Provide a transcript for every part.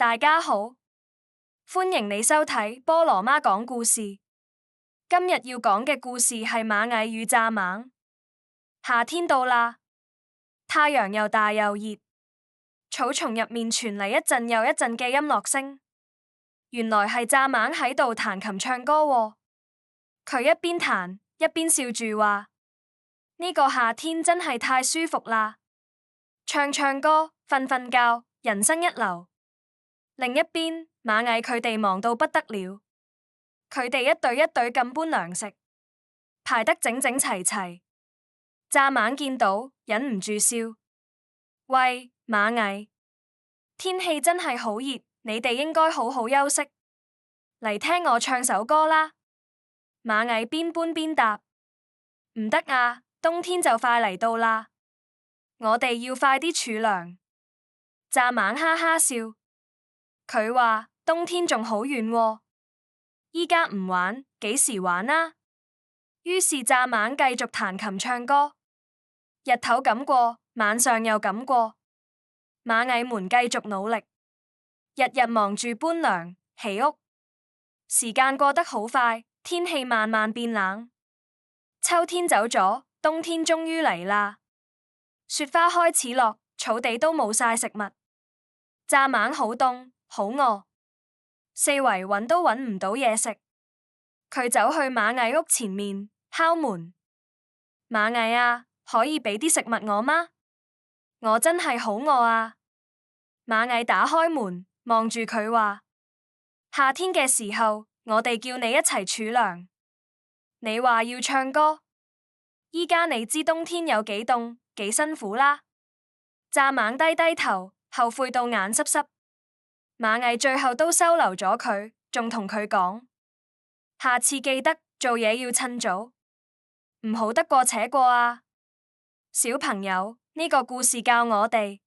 大家好，歡迎你收睇菠蘿媽講故事。今日要講嘅故事係螞蟻與蚱蜢。夏天到啦，太陽又大又熱，草叢入面傳嚟一陣又一陣嘅音樂聲。原來係蚱蜢喺度彈琴唱歌喎。佢一邊彈一邊笑住話：呢個夏天真係太舒服啦！唱唱歌，瞓瞓覺，人生一流。另一邊，螞蟻佢哋忙到不得了，佢哋一隊一隊咁搬糧食，排得整整齊齊。蚱蜢見到，忍唔住笑：喂，螞蟻，天氣真係好熱，你哋應該好好休息。嚟聽我唱首歌啦！螞蟻邊搬邊答：唔得啊，冬天就快嚟到啦，我哋要快啲儲糧。蚱蜢哈哈笑，佢話：冬天仲好遠喎，依家唔玩，幾時玩啊？於是蚱蜢繼續彈琴唱歌，日頭咁過，晚上又咁過，螞蟻們繼續努力，日日忙住搬糧、起屋。時間過得好快，天氣慢慢變冷，秋天走咗，冬天終於嚟啦。雪花開始落，草地都冇晒食物，蚱蜢好凍，好餓，四圍揾都揾唔到嘢食。佢走去螞蟻屋前面敲門：螞蟻啊，可以俾啲食物我嗎？我真係好餓啊！螞蟻打開門，望住佢話：夏天嘅時候，我哋叫你一齊儲糧。你話要唱歌，依家你知冬天有幾凍，幾辛苦啦。蚱蜢低低頭，後悔到眼濕濕。螞蟻最後都收留咗佢，仲同佢講：下次記得做嘢要趁早，唔好得過且過啊！小朋友，呢個故事教我哋，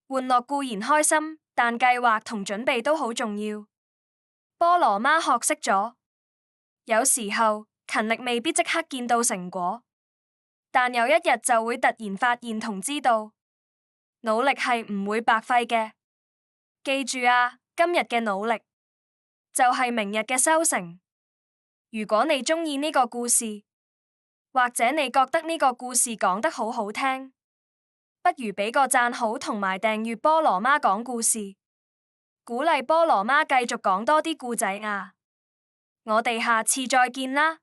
玩樂固然開心，但計劃同準備都好重要。菠蘿媽學識咗，有時候勤力未必即刻見到成果，但有一日就會突然發現同知道，努力係唔會白費嘅。記住啊，今日嘅努力就係明日嘅收成。如果你鍾意呢個故事，或者你覺得呢個故事講得好好聽，不如俾個讚好同埋訂閱菠蘿媽講故事，鼓勵菠蘿媽繼續講多啲故仔啊！我哋下次再見啦！